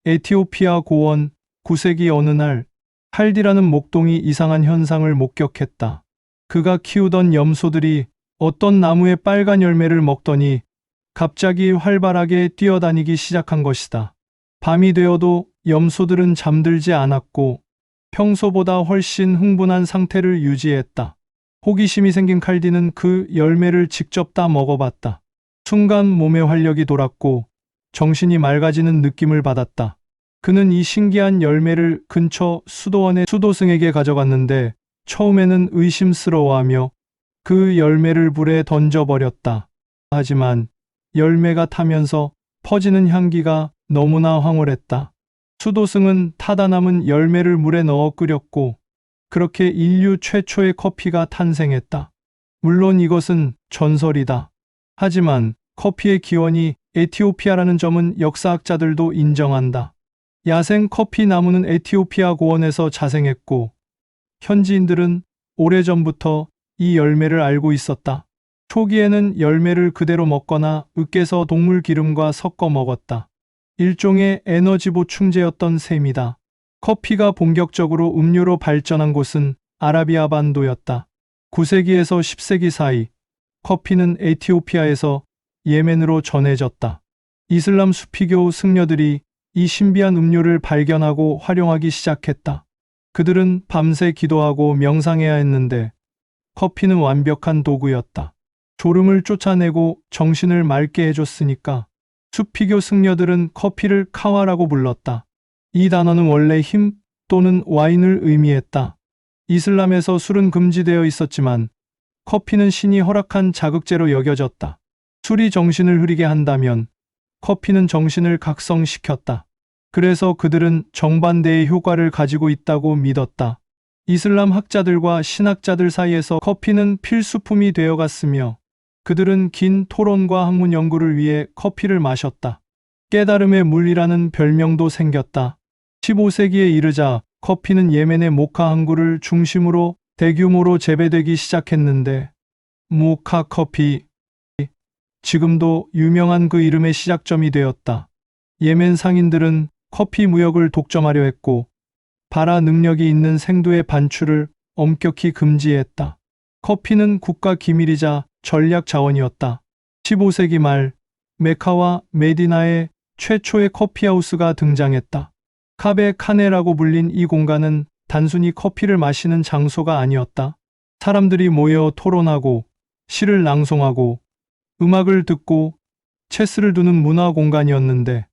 에티오피아 고원 9세기 어느 날 칼디라는 목동이 이상한 현상을 목격했다. 그가 키우던 염소들이 어떤 나무의 빨간 열매를 먹더니 갑자기 활발하게 뛰어다니기 시작한 것이다. 밤이 되어도 염소들은 잠들지 않았고 평소보다 훨씬 흥분한 상태를 유지했다. 호기심이 생긴 칼디는 그 열매를 직접 따 먹어봤다. 순간 몸에 활력이 돌았고 정신이 맑아지는 느낌을 받았다. 그는 이 신기한 열매를 근처 수도원의 수도승에게 가져갔는데 처음에는 의심스러워하며 그 열매를 불에 던져버렸다. 하지만 열매가 타면서 퍼지는 향기가 너무나 황홀했다. 수도승은 타다 남은 열매를 물에 넣어 끓였고 그렇게 인류 최초의 커피가 탄생했다. 물론 이것은 전설이다. 하지만 커피의 기원이 에티오피아라는 점은 역사학자들도 인정한다. 야생 커피 나무는 에티오피아 고원에서 자생했고 현지인들은 오래전부터 이 열매를 알고 있었다. 초기에는 열매를 그대로 먹거나 으깨서 동물 기름과 섞어 먹었다. 일종의 에너지 보충제였던 셈이다. 커피가 본격적으로 음료로 발전한 곳은 아라비아 반도였다. 9세기에서 10세기 사이 커피는 에티오피아에서 예멘으로 전해졌다. 이슬람 수피교 승려들이 이 신비한 음료를 발견하고 활용하기 시작했다. 그들은 밤새 기도하고 명상해야 했는데 커피는 완벽한 도구였다. 졸음을 쫓아내고 정신을 맑게 해줬으니까 수피교 승려들은 커피를 카와라고 불렀다. 이 단어는 원래 힘 또는 와인을 의미했다. 이슬람에서 술은 금지되어 있었지만 커피는 신이 허락한 자극제로 여겨졌다. 술이 정신을 흐리게 한다면 커피는 정신을 각성시켰다. 그래서 그들은 정반대의 효과를 가지고 있다고 믿었다. 이슬람 학자들과 신학자들 사이에서 커피는 필수품이 되어갔으며 그들은 긴 토론과 학문 연구를 위해 커피를 마셨다. 깨달음의 물이라는 별명도 생겼다. 15세기에 이르자 커피는 예멘의 모카 항구를 중심으로 대규모로 재배되기 시작했는데 모카 커피, 지금도 유명한 그 이름의 시작점이 되었다. 예멘 상인들은 커피 무역을 독점하려 했고 발화 능력이 있는 생두의 반출을 엄격히 금지했다. 커피는 국가 기밀이자 전략 자원이었다. 15세기 말 메카와 메디나에 최초의 커피하우스가 등장했다. 카베 카네라고 불린 이 공간은 단순히 커피를 마시는 장소가 아니었다. 사람들이 모여 토론하고 시를 낭송하고 음악을 듣고 체스를 두는 문화 공간이었는데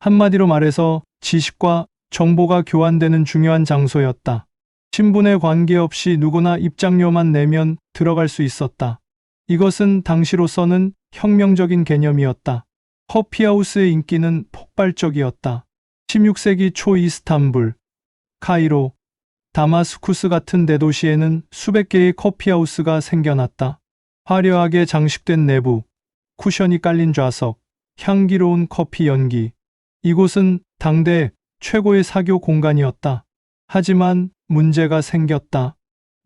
한마디로 말해서 지식과 정보가 교환되는 중요한 장소였다. 신분에 관계없이 누구나 입장료만 내면 들어갈 수 있었다. 이것은 당시로서는 혁명적인 개념이었다. 커피하우스의 인기는 폭발적이었다. 16세기 초 이스탄불, 카이로, 다마스쿠스 같은 대도시에는 수백 개의 커피하우스가 생겨났다. 화려하게 장식된 내부, 쿠션이 깔린 좌석, 향기로운 커피 연기. 이곳은 당대 최고의 사교 공간이었다. 하지만 문제가 생겼다.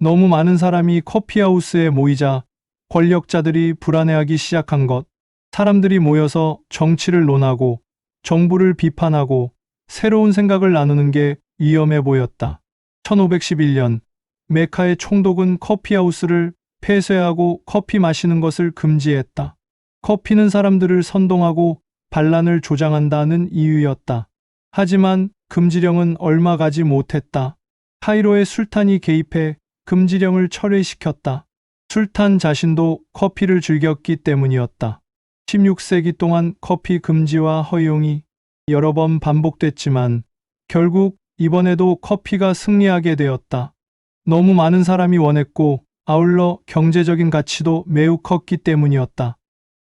너무 많은 사람이 커피하우스에 모이자 권력자들이 불안해하기 시작한 것. 사람들이 모여서 정치를 논하고 정부를 비판하고 새로운 생각을 나누는 게 위험해 보였다. 1511년 메카의 총독은 커피하우스를 폐쇄하고 커피 마시는 것을 금지했다. 커피는 사람들을 선동하고 반란을 조장한다는 이유였다. 하지만 금지령은 얼마 가지 못했다. 카이로의 술탄이 개입해 금지령을 철회시켰다. 술탄 자신도 커피를 즐겼기 때문이었다. 16세기 동안 커피 금지와 허용이 여러 번 반복됐지만 결국 이번에도 커피가 승리하게 되었다. 너무 많은 사람이 원했고 아울러 경제적인 가치도 매우 컸기 때문이었다.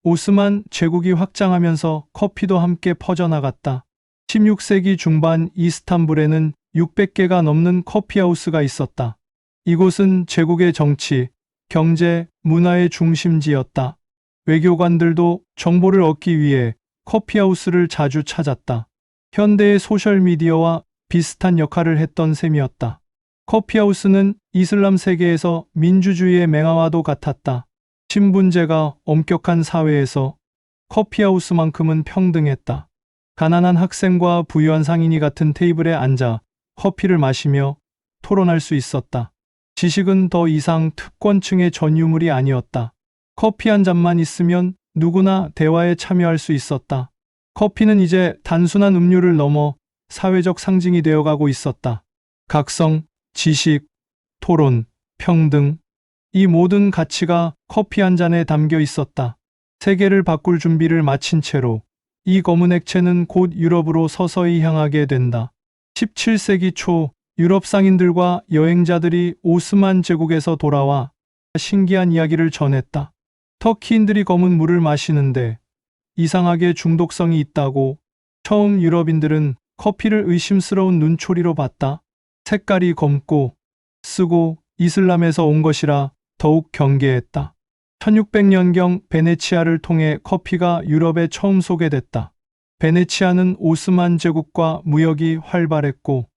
오스만 제국이 확장하면서 커피도 함께 퍼져나갔다. 16세기 중반 이스탄불에는 600개가 넘는 커피하우스가 있었다. 이곳은 제국의 정치, 경제, 문화의 중심지였다. 외교관들도 정보를 얻기 위해 커피하우스를 자주 찾았다. 현대의 소셜미디어와 비슷한 역할을 했던 셈이었다. 커피하우스는 이슬람 세계에서 민주주의의 맹아와도 같았다. 신분제가 엄격한 사회에서 커피하우스만큼은 평등했다. 가난한 학생과 부유한 상인이 같은 테이블에 앉아 커피를 마시며 토론할 수 있었다. 지식은 더 이상 특권층의 전유물이 아니었다. 커피 한 잔만 있으면 누구나 대화에 참여할 수 있었다. 커피는 이제 단순한 음료를 넘어 사회적 상징이 되어가고 있었다. 각성, 지식, 토론, 평등, 이 모든 가치가 커피 한 잔에 담겨 있었다. 세계를 바꿀 준비를 마친 채로 이 검은 액체는 곧 유럽으로 서서히 향하게 된다. 17세기 초 유럽 상인들과 여행자들이 오스만 제국에서 돌아와 신기한 이야기를 전했다. 터키인들이 검은 물을 마시는데 이상하게 중독성이 있다고. 처음 유럽인들은 커피를 의심스러운 눈초리로 봤다. 색깔이 검고 쓰고 이슬람에서 온 것이라 더욱 경계했다. 1600년경 베네치아를 통해 커피가 유럽에 처음 소개됐다. 베네치아는 오스만 제국과 무역이 활발했고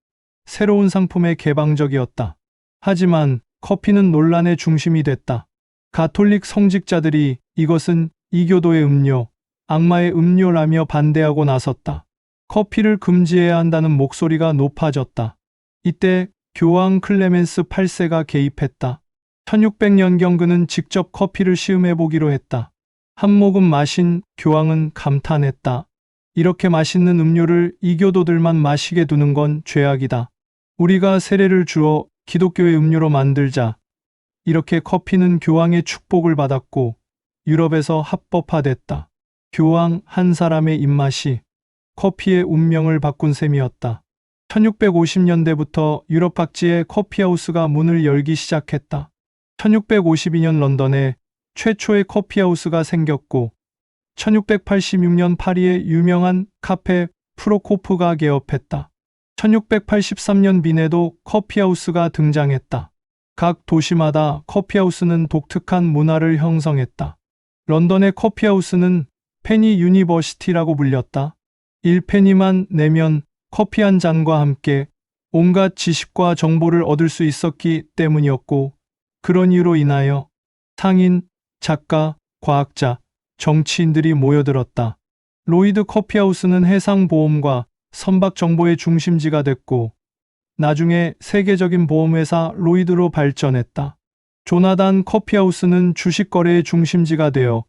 새로운 상품에 개방적이었다. 하지만 커피는 논란의 중심이 됐다. 가톨릭 성직자들이 이것은 이교도의 음료, 악마의 음료라며 반대하고 나섰다. 커피를 금지해야 한다는 목소리가 높아졌다. 이때 교황 클레멘스 8세가 개입했다. 1600년경 그는 직접 커피를 시음해 보기로 했다. 한 모금 마신 교황은 감탄했다. 이렇게 맛있는 음료를 이교도들만 마시게 두는 건 죄악이다. 우리가 세례를 주어 기독교의 음료로 만들자. 이렇게 커피는 교황의 축복을 받았고 유럽에서 합법화됐다. 교황 한 사람의 입맛이 커피의 운명을 바꾼 셈이었다. 1650년대부터 유럽 각지에 커피하우스가 문을 열기 시작했다. 1652년 런던에 최초의 커피하우스가 생겼고 1686년 파리의 유명한 카페 프로코프가 개업했다. 1683년 빈에도 커피하우스가 등장했다. 각 도시마다 커피하우스는 독특한 문화를 형성했다. 런던의 커피하우스는 페니 유니버시티라고 불렸다. 1페니만 내면 커피 한 잔과 함께 온갖 지식과 정보를 얻을 수 있었기 때문이었고, 그런 이유로 인하여 상인, 작가, 과학자, 정치인들이 모여들었다. 로이드 커피하우스는 해상보험과 선박 정보의 중심지가 됐고, 나중에 세계적인 보험회사 로이드로 발전했다. 조나단 커피하우스는 주식거래의 중심지가 되어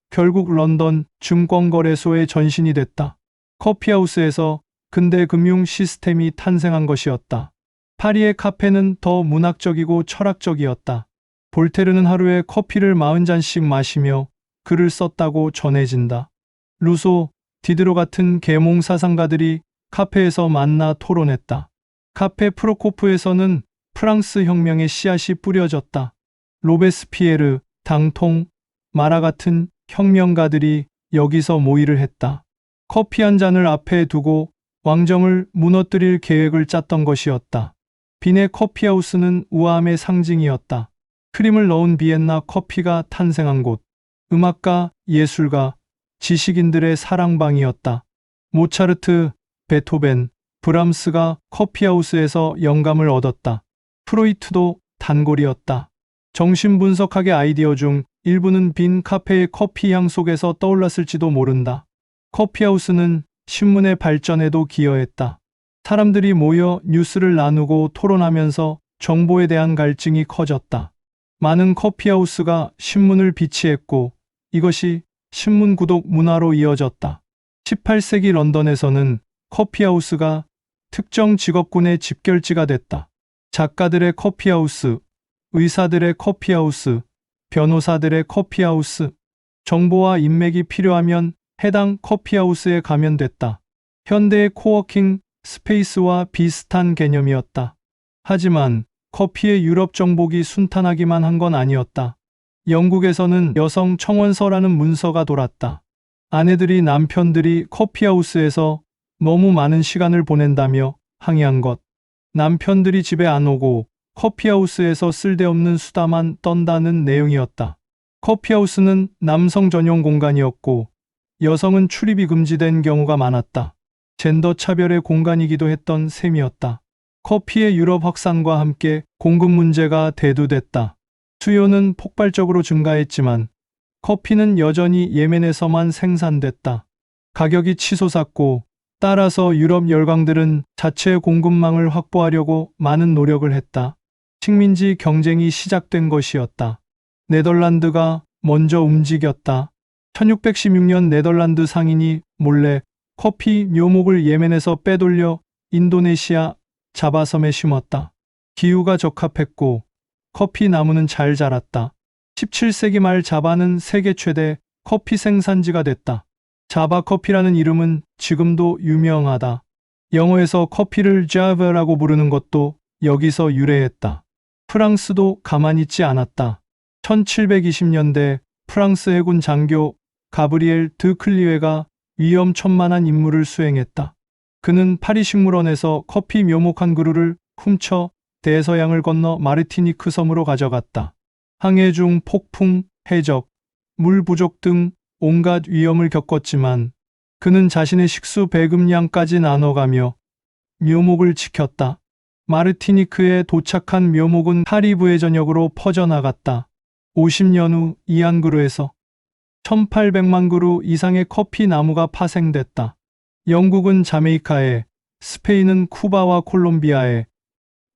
결국 런던 증권거래소의 전신이 됐다. 커피하우스에서 근대 금융 시스템이 탄생한 것이었다. 파리의 카페는 더 문학적이고 철학적이었다. 볼테르는 하루에 커피를 40잔씩 마시며 글을 썼다고 전해진다. 루소, 디드로 같은 계몽 사상가들이 카페에서 만나 토론했다. 카페 프로코프에서는 프랑스 혁명의 씨앗이 뿌려졌다. 로베스피에르, 당통, 마라 같은 혁명가들이 여기서 모의를 했다. 커피 한 잔을 앞에 두고 왕정을 무너뜨릴 계획을 짰던 것이었다. 빈의 커피하우스는 우아함의 상징이었다. 크림을 넣은 비엔나 커피가 탄생한 곳. 음악가, 예술가, 지식인들의 사랑방이었다. 모차르트, 베토벤, 브람스가 커피하우스에서 영감을 얻었다. 프로이트도 단골이었다. 정신분석학의 아이디어 중 일부는 빈 카페의 커피 향 속에서 떠올랐을지도 모른다. 커피하우스는 신문의 발전에도 기여했다. 사람들이 모여 뉴스를 나누고 토론하면서 정보에 대한 갈증이 커졌다. 많은 커피하우스가 신문을 비치했고 이것이 신문 구독 문화로 이어졌다. 18세기 런던에서는 커피하우스가 특정 직업군의 집결지가 됐다. 작가들의 커피하우스, 의사들의 커피하우스, 변호사들의 커피하우스, 정보와 인맥이 필요하면 해당 커피하우스에 가면 됐다. 현대의 코워킹 스페이스와 비슷한 개념이었다. 하지만 커피의 유럽 정복이 순탄하기만 한 건 아니었다. 영국에서는 여성 청원서라는 문서가 돌았다. 아내들이 남편들이 커피하우스에서 너무 많은 시간을 보낸다며 항의한 것. 남편들이 집에 안 오고 커피하우스에서 쓸데없는 수다만 떤다는 내용이었다. 커피하우스는 남성 전용 공간이었고 여성은 출입이 금지된 경우가 많았다. 젠더 차별의 공간이기도 했던 셈이었다. 커피의 유럽 확산과 함께 공급 문제가 대두됐다. 수요는 폭발적으로 증가했지만 커피는 여전히 예멘에서만 생산됐다. 가격이 치솟았고 따라서 유럽 열강들은 자체 공급망을 확보하려고 많은 노력을 했다. 식민지 경쟁이 시작된 것이었다. 네덜란드가 먼저 움직였다. 1616년 네덜란드 상인이 몰래 커피 묘목을 예멘에서 빼돌려 인도네시아 자바섬에 심었다. 기후가 적합했고 커피 나무는 잘 자랐다. 17세기 말 자바는 세계 최대 커피 생산지가 됐다. 자바 커피라는 이름은 지금도 유명하다. 영어에서 커피를 자바라고 부르는 것도 여기서 유래했다. 프랑스도 가만히 있지 않았다. 1720년대 프랑스 해군 장교 가브리엘 드 클리웨가 위험천만한 임무를 수행했다. 그는 파리 식물원에서 커피 묘목 한 그루를 훔쳐 대서양을 건너 마르티니크 섬으로 가져갔다. 항해 중 폭풍, 해적, 물 부족 등 온갖 위험을 겪었지만 그는 자신의 식수 배급량까지 나눠가며 묘목을 지켰다. 마르티니크에 도착한 묘목은 카리브해 전역으로 퍼져나갔다. 50년 후 이안그루에서 1800만 그루 이상의 커피 나무가 파생됐다. 영국은 자메이카에, 스페인은 쿠바와 콜롬비아에,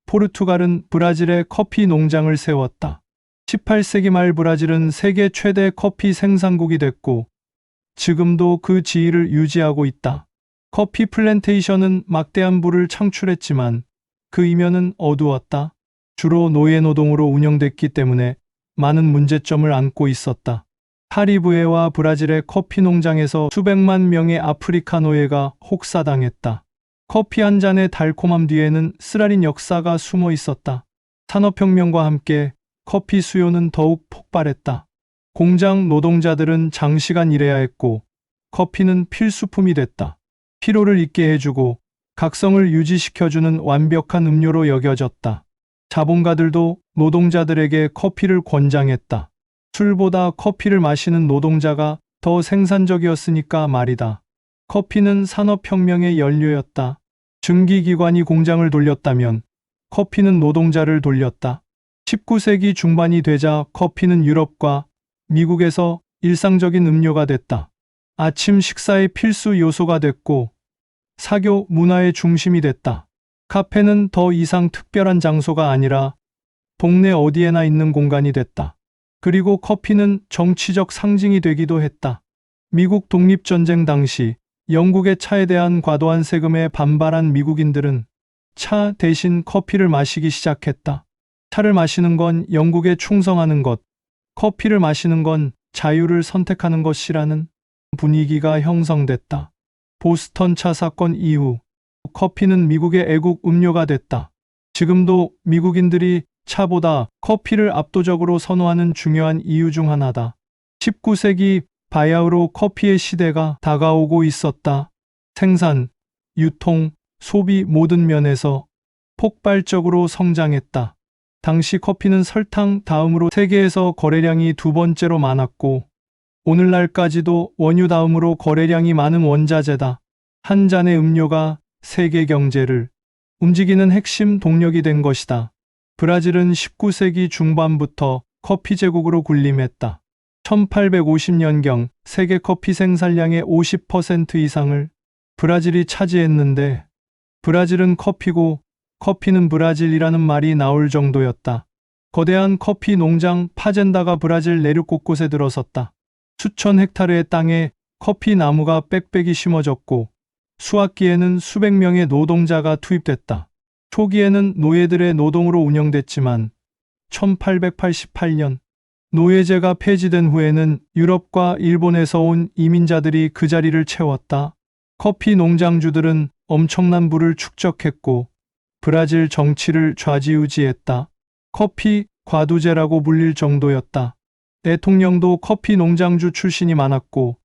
포르투갈은 브라질에 커피 농장을 세웠다. 18세기 말 브라질은 세계 최대 커피 생산국이 됐고 지금도 그 지위를 유지하고 있다. 커피 플랜테이션은 막대한 부를 창출했지만 그 이면은 어두웠다. 주로 노예 노동으로 운영됐기 때문에 많은 문제점을 안고 있었다. 카리브해와 브라질의 커피 농장에서 수백만 명의 아프리카 노예가 혹사당했다. 커피 한 잔의 달콤함 뒤에는 쓰라린 역사가 숨어 있었다. 산업혁명과 함께 커피 수요는 더욱 폭발했다. 공장 노동자들은 장시간 일해야 했고 커피는 필수품이 됐다. 피로를 잊게 해주고 각성을 유지시켜주는 완벽한 음료로 여겨졌다. 자본가들도 노동자들에게 커피를 권장했다. 술보다 커피를 마시는 노동자가 더 생산적이었으니까 말이다. 커피는 산업혁명의 연료였다. 증기기관이 공장을 돌렸다면 커피는 노동자를 돌렸다. 19세기 중반이 되자 커피는 유럽과 미국에서 일상적인 음료가 됐다. 아침 식사의 필수 요소가 됐고 사교 문화의 중심이 됐다. 카페는 더 이상 특별한 장소가 아니라 동네 어디에나 있는 공간이 됐다. 그리고 커피는 정치적 상징이 되기도 했다. 미국 독립전쟁 당시 영국의 차에 대한 과도한 세금에 반발한 미국인들은 차 대신 커피를 마시기 시작했다. 차를 마시는 건 영국에 충성하는 것, 커피를 마시는 건 자유를 선택하는 것이라는 분위기가 형성됐다. 보스턴 차 사건 이후 커피는 미국의 애국 음료가 됐다. 지금도 미국인들이 차보다 커피를 압도적으로 선호하는 중요한 이유 중 하나다. 19세기 바야흐로 커피의 시대가 다가오고 있었다. 생산, 유통, 소비 모든 면에서 폭발적으로 성장했다. 당시 커피는 설탕 다음으로 세계에서 거래량이 두 번째로 많았고 오늘날까지도 원유 다음으로 거래량이 많은 원자재다. 한 잔의 음료가 세계 경제를 움직이는 핵심 동력이 된 것이다. 브라질은 19세기 중반부터 커피 제국으로 군림했다. 1850년경 세계 커피 생산량의 50% 이상을 브라질이 차지했는데 브라질은 커피고 커피는 브라질이라는 말이 나올 정도였다. 거대한 커피 농장 파젠다가 브라질 내륙 곳곳에 들어섰다. 수천 헥타르의 땅에 커피 나무가 빽빽이 심어졌고 수확기에는 수백 명의 노동자가 투입됐다. 초기에는 노예들의 노동으로 운영됐지만 1888년 노예제가 폐지된 후에는 유럽과 일본에서 온 이민자들이 그 자리를 채웠다. 커피 농장주들은 엄청난 부를 축적했고 브라질 정치를 좌지우지했다. 커피 과두제라고 불릴 정도였다. 대통령도 커피 농장주 출신이 많았고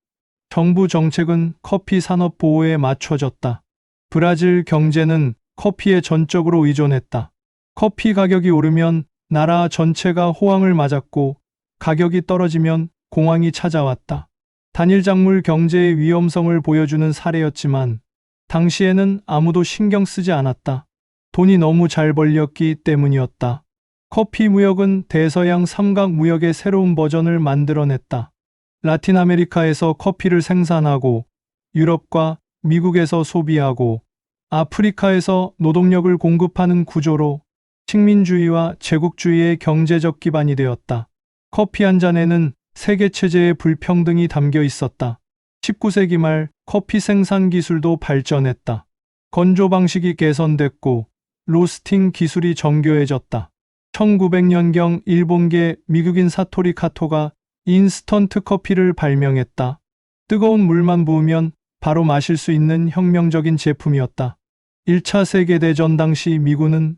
정부 정책은 커피 산업 보호에 맞춰졌다. 브라질 경제는 커피에 전적으로 의존했다. 커피 가격이 오르면 나라 전체가 호황을 맞았고 가격이 떨어지면 공황이 찾아왔다. 단일 작물 경제의 위험성을 보여주는 사례였지만 당시에는 아무도 신경 쓰지 않았다. 돈이 너무 잘 벌렸기 때문이었다. 커피 무역은 대서양 삼각 무역의 새로운 버전을 만들어냈다. 라틴 아메리카에서 커피를 생산하고 유럽과 미국에서 소비하고 아프리카에서 노동력을 공급하는 구조로 식민주의와 제국주의의 경제적 기반이 되었다. 커피 한 잔에는 세계 체제의 불평등이 담겨 있었다. 19세기 말 커피 생산 기술도 발전했다. 건조 방식이 개선됐고 로스팅 기술이 정교해졌다. 1900년경 일본계 미국인 사토리 카토가 인스턴트 커피를 발명했다. 뜨거운 물만 부으면 바로 마실 수 있는 혁명적인 제품이었다. 1차 세계대전 당시 미군은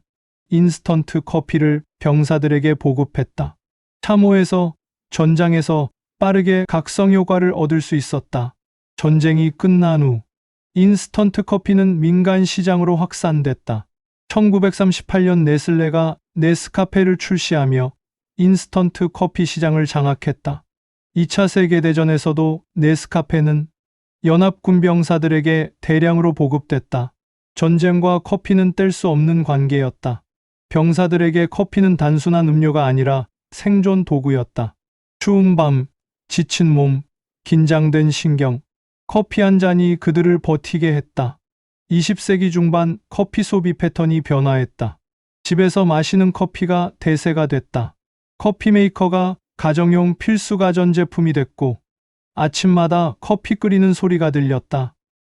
인스턴트 커피를 병사들에게 보급했다. 참호에서 전장에서 빠르게 각성 효과를 얻을 수 있었다. 전쟁이 끝난 후 인스턴트 커피는 민간 시장으로 확산됐다. 1938년 네슬레가 네스카페를 출시하며 인스턴트 커피 시장을 장악했다. 2차 세계대전에서도 네스카페는 연합군병사들에게 대량으로 보급됐다. 전쟁과 커피는 뗄 수 없는 관계였다. 병사들에게 커피는 단순한 음료가 아니라 생존 도구였다. 추운 밤, 지친 몸, 긴장된 신경, 커피 한 잔이 그들을 버티게 했다. 20세기 중반 커피 소비 패턴이 변화했다. 집에서 마시는 커피가 대세가 됐다. 커피 메이커가 가정용 필수 가전제품이 됐고 아침마다 커피 끓이는 소리가 들렸다.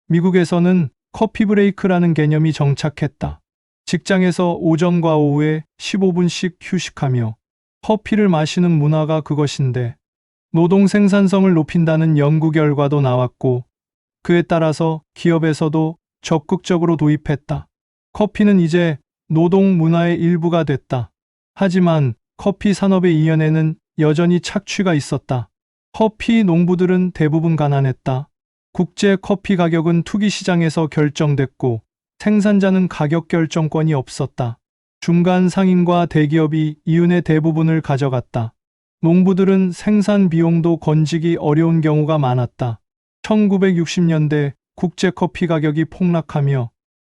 미국에서는 커피 브레이크라는 개념이 정착했다. 직장에서 오전과 오후에 15분씩 휴식하며 커피를 마시는 문화가 그것인데 노동 생산성을 높인다는 연구 결과도 나왔고 그에 따라서 기업에서도 적극적으로 도입했다. 커피는 이제 노동 문화의 일부가 됐다. 하지만 커피 산업의 이면에는 여전히 착취가 있었다. 커피 농부들은 대부분 가난했다. 국제 커피 가격은 투기 시장에서 결정됐고 생산자는 가격 결정권이 없었다. 중간 상인과 대기업이 이윤의 대부분을 가져갔다. 농부들은 생산 비용도 건지기 어려운 경우가 많았다. 1960년대 국제 커피 가격이 폭락하며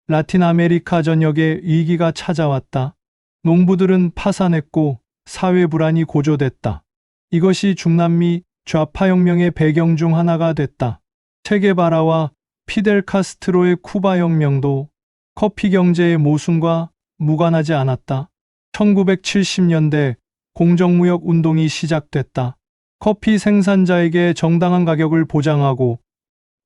라틴 아메리카 전역에 위기가 찾아왔다. 농부들은 파산했고 사회 불안이 고조됐다. 이것이 중남미 좌파혁명의 배경 중 하나가 됐다. 체게바라와 피델 카스트로의 쿠바 혁명도 커피 경제의 모순과 무관하지 않았다. 1970년대 공정무역 운동이 시작됐다. 커피 생산자에게 정당한 가격을 보장하고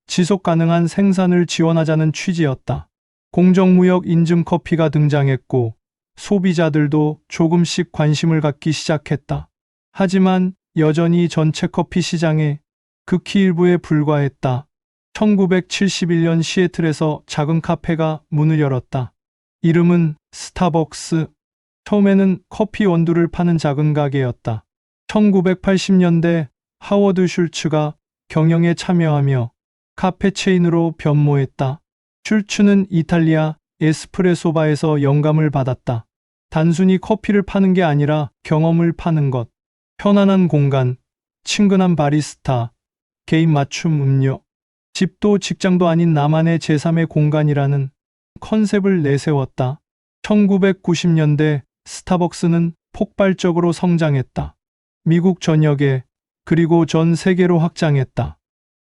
지속 가능한 생산을 지원하자는 취지였다. 공정무역 인증 커피가 등장했고 소비자들도 조금씩 관심을 갖기 시작했다. 하지만 여전히 전체 커피 시장의 극히 일부에 불과했다. 1971년 시애틀에서 작은 카페가 문을 열었다. 이름은 스타벅스. 처음에는 커피 원두를 파는 작은 가게였다. 1980년대 하워드 슐츠가 경영에 참여하며 카페 체인으로 변모했다. 슐츠는 이탈리아 에스프레소바에서 영감을 받았다. 단순히 커피를 파는 게 아니라 경험을 파는 것. 편안한 공간, 친근한 바리스타, 개인 맞춤 음료, 집도 직장도 아닌 나만의 제3의 공간이라는 컨셉을 내세웠다. 1990년대 스타벅스는 폭발적으로 성장했다. 미국 전역에 그리고 전 세계로 확장했다.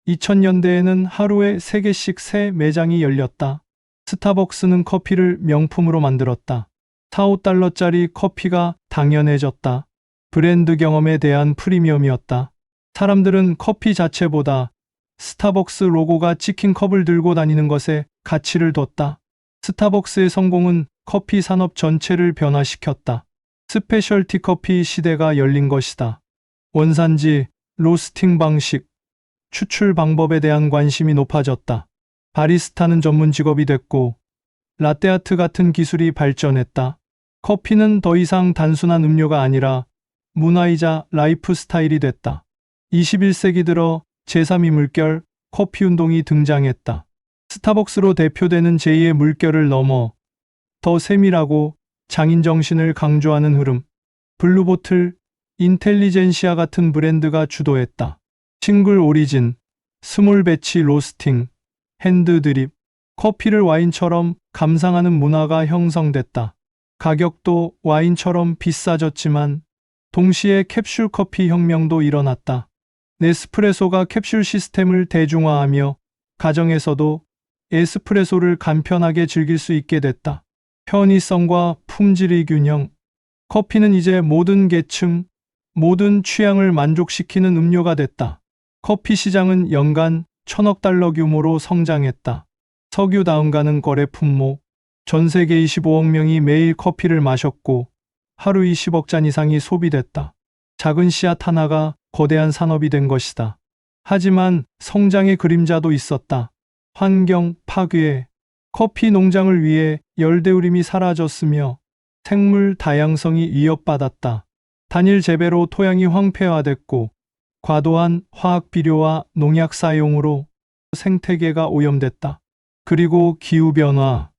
2000년대에는 하루에 3개씩 새 매장이 열렸다. 스타벅스는 커피를 명품으로 만들었다. 4~5달러짜리 커피가 당연해졌다. 브랜드 경험에 대한 프리미엄이었다. 사람들은 커피 자체보다 스타벅스 로고가 찍힌 컵을 들고 다니는 것에 가치를 뒀다. 스타벅스의 성공은 커피 산업 전체를 변화시켰다. 스페셜티 커피 시대가 열린 것이다. 원산지, 로스팅 방식, 추출 방법에 대한 관심이 높아졌다. 바리스타는 전문 직업이 됐고 라떼아트 같은 기술이 발전했다. 커피는 더 이상 단순한 음료가 아니라 문화이자 라이프 스타일이 됐다. 21세기 들어 제3의 물결, 커피 운동이 등장했다. 스타벅스로 대표되는 제2의 물결을 넘어 더 세밀하고 장인 정신을 강조하는 흐름, 블루보틀, 인텔리젠시아 같은 브랜드가 주도했다. 싱글 오리진, 스몰 배치 로스팅, 핸드 드립, 커피를 와인처럼 감상하는 문화가 형성됐다. 가격도 와인처럼 비싸졌지만 동시에 캡슐 커피 혁명도 일어났다. 네스프레소가 캡슐 시스템을 대중화하며 가정에서도 에스프레소를 간편하게 즐길 수 있게 됐다. 편의성과 품질의 균형. 커피는 이제 모든 계층, 모든 취향을 만족시키는 음료가 됐다. 커피 시장은 연간 1,000억 달러 규모로 성장했다. 석유 다음 가는 거래 품목. 전 세계 25억 명이 매일 커피를 마셨고 하루 20억 잔 이상이 소비됐다. 작은 씨앗 하나가 거대한 산업이 된 것이다. 하지만 성장의 그림자도 있었다. 환경 파괴. 커피 농장을 위해 열대우림이 사라졌으며 생물 다양성이 위협받았다. 단일 재배로 토양이 황폐화됐고 과도한 화학 비료와 농약 사용으로 생태계가 오염됐다. 그리고 기후변화.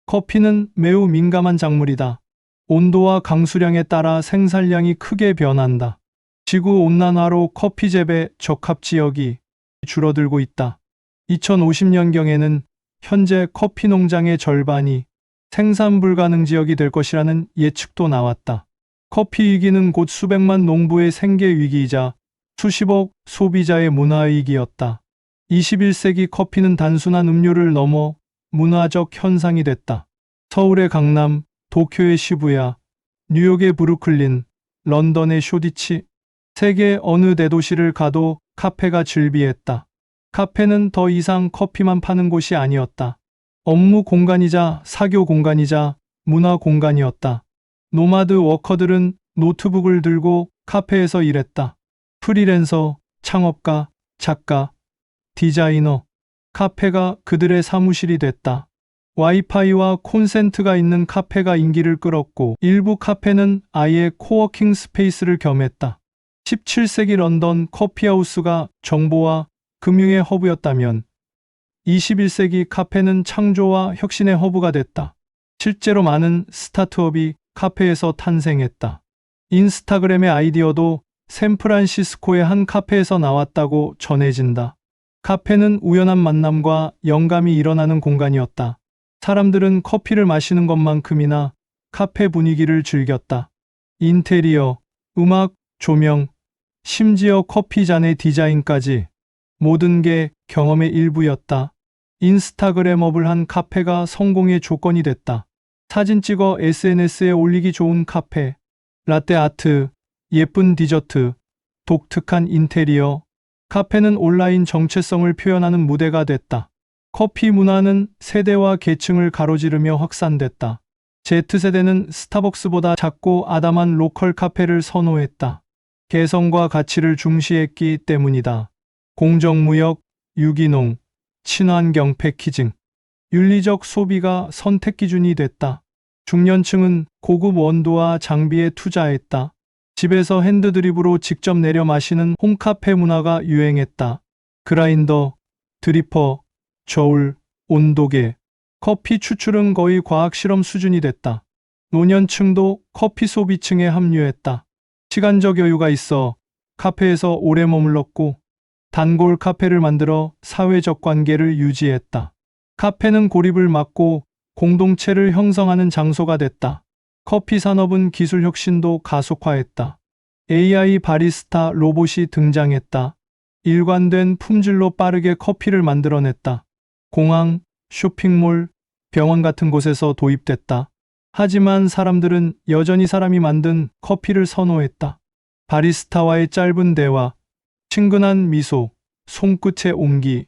커피는 매우 민감한 작물이다. 온도와 강수량에 따라 생산량이 크게 변한다. 지구온난화로 커피 재배 적합 지역이 줄어들고 있다. 2050년경에는 현재 커피 농장의 절반이 생산 불가능 지역이 될 것이라는 예측도 나왔다. 커피 위기는 곧 수백만 농부의 생계 위기이자 수십억 소비자의 문화 위기였다. 21세기 커피는 단순한 음료를 넘어 문화적 현상이 됐다. 서울의 강남, 도쿄의 시부야, 뉴욕의 브루클린, 런던의 쇼디치, 세계 어느 대도시를 가도 카페가 즐비했다. 카페는 더 이상 커피만 파는 곳이 아니었다. 업무 공간이자 사교 공간이자 문화 공간이었다. 노마드 워커들은 노트북을 들고 카페에서 일했다. 프리랜서, 창업가, 작가, 디자이너, 카페가 그들의 사무실이 됐다. 와이파이와 콘센트가 있는 카페가 인기를 끌었고 일부 카페는 아예 코워킹 스페이스를 겸했다. 17세기 런던 커피하우스가 정보와 금융의 허브였다면 21세기 카페는 창조와 혁신의 허브가 됐다. 실제로 많은 스타트업이 카페에서 탄생했다. 인스타그램의 아이디어도 샌프란시스코의 한 카페에서 나왔다고 전해진다. 카페는 우연한 만남과 영감이 일어나는 공간이었다. 사람들은 커피를 마시는 것만큼이나 카페 분위기를 즐겼다. 인테리어, 음악, 조명, 심지어 커피 잔의 디자인까지 모든 게 경험의 일부였다. 인스타그램업을 한 카페가 성공의 조건이 됐다. 사진 찍어 SNS에 올리기 좋은 카페, 라떼 아트, 예쁜 디저트, 독특한 인테리어. 카페는 온라인 정체성을 표현하는 무대가 됐다. 커피 문화는 세대와 계층을 가로지르며 확산됐다. Z세대는 스타벅스보다 작고 아담한 로컬 카페를 선호했다. 개성과 가치를 중시했기 때문이다. 공정무역, 유기농, 친환경 패키징, 윤리적 소비가 선택 기준이 됐다. 중년층은 고급 원두와 장비에 투자했다. 집에서 핸드드립으로 직접 내려 마시는 홈카페 문화가 유행했다. 그라인더, 드리퍼, 저울, 온도계, 커피 추출은 거의 과학 실험 수준이 됐다. 노년층도 커피 소비층에 합류했다. 시간적 여유가 있어 카페에서 오래 머물렀고 단골 카페를 만들어 사회적 관계를 유지했다. 카페는 고립을 막고 공동체를 형성하는 장소가 됐다. 커피 산업은 기술 혁신도 가속화했다. AI 바리스타 로봇이 등장했다. 일관된 품질로 빠르게 커피를 만들어냈다. 공항, 쇼핑몰, 병원 같은 곳에서 도입됐다. 하지만 사람들은 여전히 사람이 만든 커피를 선호했다. 바리스타와의 짧은 대화, 친근한 미소, 손끝의 온기,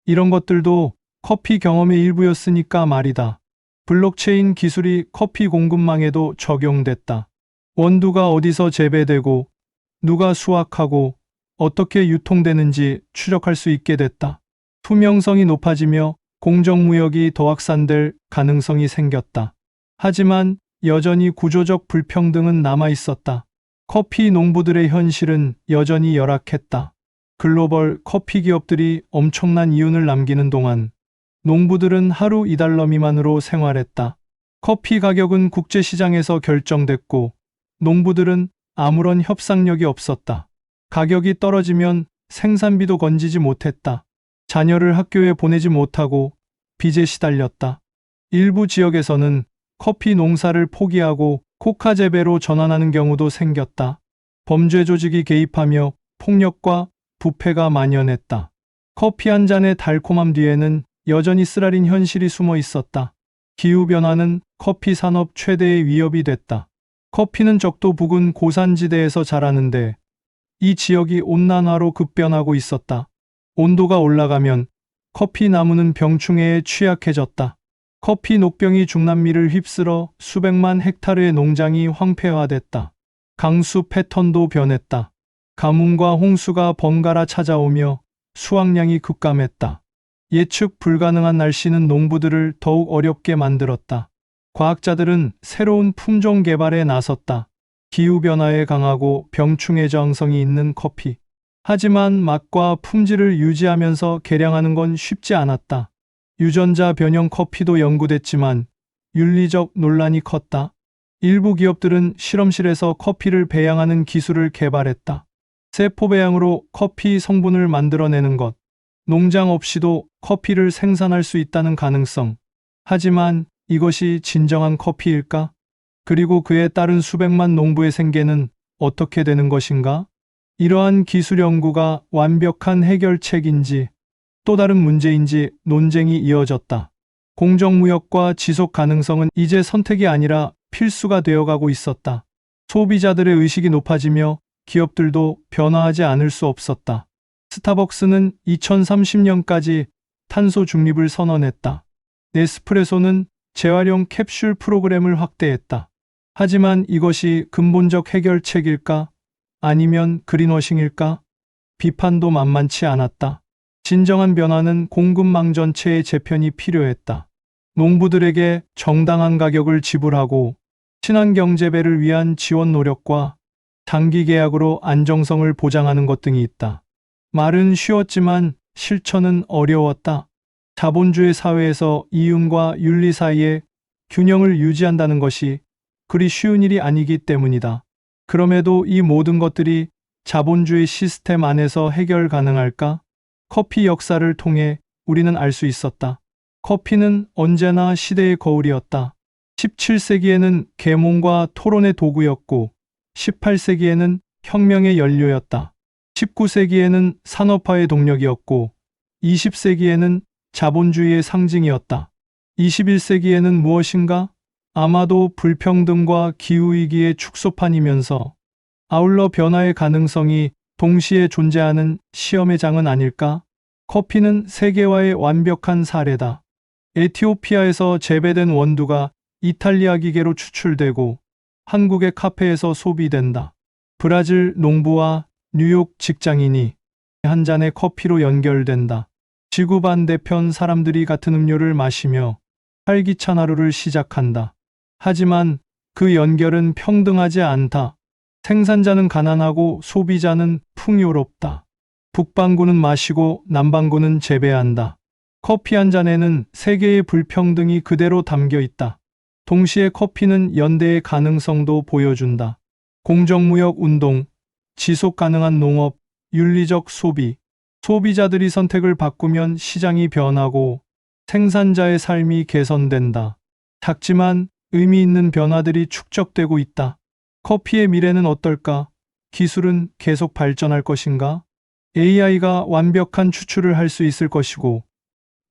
이런 것들도 커피 경험의 일부였으니까 말이다. 블록체인 기술이 커피 공급망에도 적용됐다. 원두가 어디서 재배되고 누가 수확하고 어떻게 유통되는지 추적할 수 있게 됐다. 투명성이 높아지며 공정무역이 더 확산될 가능성이 생겼다. 하지만 여전히 구조적 불평등은 남아 있었다. 커피 농부들의 현실은 여전히 열악했다. 글로벌 커피 기업들이 엄청난 이윤을 남기는 동안 농부들은 하루 $2 미만으로 생활했다. 커피 가격은 국제시장에서 결정됐고 농부들은 아무런 협상력이 없었다. 가격이 떨어지면 생산비도 건지지 못했다. 자녀를 학교에 보내지 못하고 빚에 시달렸다. 일부 지역에서는 커피 농사를 포기하고 코카 재배로 전환하는 경우도 생겼다. 범죄 조직이 개입하며 폭력과 부패가 만연했다. 커피 한 잔의 달콤함 뒤에는 여전히 쓰라린 현실이 숨어 있었다. 기후변화는 커피 산업 최대의 위협이 됐다. 커피는 적도 북은 고산지대에서 자라는데 이 지역이 온난화로 급변하고 있었다. 온도가 올라가면 커피 나무는 병충해에 취약해졌다. 커피 녹병이 중남미를 휩쓸어 수백만 헥타르의 농장이 황폐화됐다. 강수 패턴도 변했다. 가뭄과 홍수가 번갈아 찾아오며 수확량이 급감했다. 예측 불가능한 날씨는 농부들을 더욱 어렵게 만들었다. 과학자들은 새로운 품종 개발에 나섰다. 기후변화에 강하고 병충해 저항성이 있는 커피. 하지만 맛과 품질을 유지하면서 개량하는 건 쉽지 않았다. 유전자 변형 커피도 연구됐지만 윤리적 논란이 컸다. 일부 기업들은 실험실에서 커피를 배양하는 기술을 개발했다. 세포 배양으로 커피 성분을 만들어내는 것. 농장 없이도 커피를 생산할 수 있다는 가능성. 하지만 이것이 진정한 커피일까? 그리고 그에 따른 수백만 농부의 생계는 어떻게 되는 것인가? 이러한 기술 연구가 완벽한 해결책인지 또 다른 문제인지 논쟁이 이어졌다. 공정무역과 지속 가능성은 이제 선택이 아니라 필수가 되어가고 있었다. 소비자들의 의식이 높아지며 기업들도 변화하지 않을 수 없었다. 스타벅스는 2030년까지 탄소 중립을 선언했다. 네스프레소는 재활용 캡슐 프로그램을 확대했다. 하지만 이것이 근본적 해결책일까? 아니면 그린워싱일까? 비판도 만만치 않았다. 진정한 변화는 공급망 전체의 재편이 필요했다. 농부들에게 정당한 가격을 지불하고 친환경 재배를 위한 지원 노력과 장기 계약으로 안정성을 보장하는 것 등이 있다. 말은 쉬웠지만 실천은 어려웠다. 자본주의 사회에서 이윤과 윤리 사이의 균형을 유지한다는 것이 그리 쉬운 일이 아니기 때문이다. 그럼에도 이 모든 것들이 자본주의 시스템 안에서 해결 가능할까? 커피 역사를 통해 우리는 알 수 있었다. 커피는 언제나 시대의 거울이었다. 17세기에는 계몽과 토론의 도구였고 18세기에는 혁명의 연료였다. 19세기에는 산업화의 동력이었고 20세기에는 자본주의의 상징이었다. 21세기에는 무엇인가? 아마도 불평등과 기후위기의 축소판이면서 아울러 변화의 가능성이 동시에 존재하는 시험의 장은 아닐까? 커피는 세계화의 완벽한 사례다. 에티오피아에서 재배된 원두가 이탈리아 기계로 추출되고 한국의 카페에서 소비된다. 브라질 농부와 뉴욕 직장인이 한 잔의 커피로 연결된다. 지구 반대편 사람들이 같은 음료를 마시며 활기찬 하루를 시작한다. 하지만 그 연결은 평등하지 않다. 생산자는 가난하고 소비자는 풍요롭다. 북반구는 마시고 남반구는 재배한다. 커피 한 잔에는 세계의 불평등이 그대로 담겨 있다. 동시에 커피는 연대의 가능성도 보여준다. 공정무역 운동, 지속 가능한 농업, 윤리적 소비. 소비자들이 선택을 바꾸면 시장이 변하고 생산자의 삶이 개선된다. 작지만 의미 있는 변화들이 축적되고 있다. 커피의 미래는 어떨까? 기술은 계속 발전할 것인가? AI가 완벽한 추출을 할 수 있을 것이고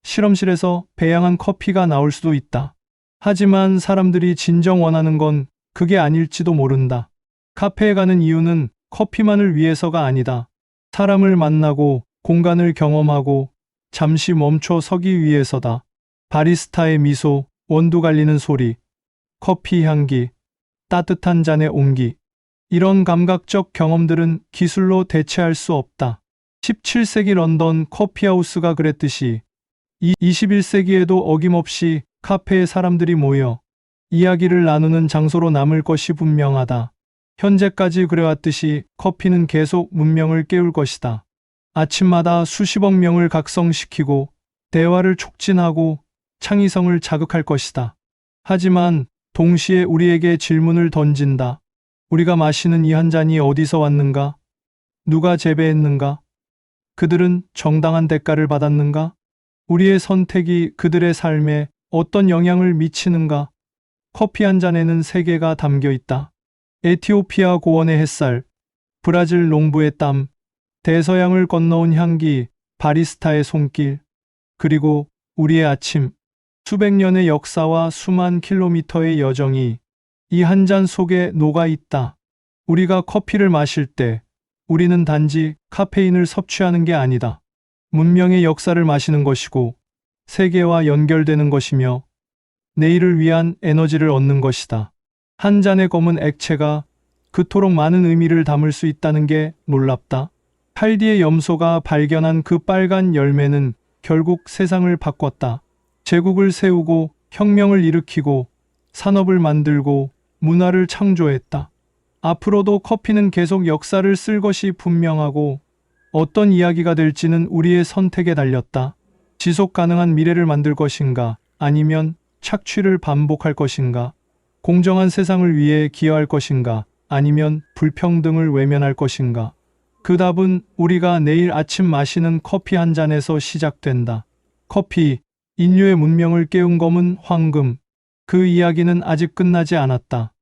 실험실에서 배양한 커피가 나올 수도 있다. 하지만 사람들이 진정 원하는 건 그게 아닐지도 모른다. 카페에 가는 이유는 커피만을 위해서가 아니다. 사람을 만나고 공간을 경험하고 잠시 멈춰 서기 위해서다. 바리스타의 미소, 원두 갈리는 소리, 커피 향기, 따뜻한 잔의 온기. 이런 감각적 경험들은 기술로 대체할 수 없다. 17세기 런던 커피하우스가 그랬듯이 21세기에도 어김없이 카페에 사람들이 모여 이야기를 나누는 장소로 남을 것이 분명하다. 현재까지 그래왔듯이 커피는 계속 문명을 깨울 것이다. 아침마다 수십억 명을 각성시키고 대화를 촉진하고 창의성을 자극할 것이다. 하지만 동시에 우리에게 질문을 던진다. 우리가 마시는 이 한 잔이 어디서 왔는가? 누가 재배했는가? 그들은 정당한 대가를 받았는가? 우리의 선택이 그들의 삶에 어떤 영향을 미치는가? 커피 한 잔에는 세계가 담겨 있다. 에티오피아 고원의 햇살, 브라질 농부의 땀, 대서양을 건너온 향기, 바리스타의 손길, 그리고 우리의 아침, 수백 년의 역사와 수만 킬로미터의 여정이 이 한 잔 속에 녹아 있다. 우리가 커피를 마실 때 우리는 단지 카페인을 섭취하는 게 아니다. 문명의 역사를 마시는 것이고 세계와 연결되는 것이며 내일을 위한 에너지를 얻는 것이다. 한 잔의 검은 액체가 그토록 많은 의미를 담을 수 있다는 게 놀랍다. 팔디의 염소가 발견한 그 빨간 열매는 결국 세상을 바꿨다. 제국을 세우고 혁명을 일으키고 산업을 만들고 문화를 창조했다. 앞으로도 커피는 계속 역사를 쓸 것이 분명하고 어떤 이야기가 될지는 우리의 선택에 달렸다. 지속 가능한 미래를 만들 것인가 아니면 착취를 반복할 것인가? 공정한 세상을 위해 기여할 것인가 아니면 불평등을 외면할 것인가? 그 답은 우리가 내일 아침 마시는 커피 한 잔에서 시작된다. 커피, 인류의 문명을 깨운 검은 황금. 그 이야기는 아직 끝나지 않았다.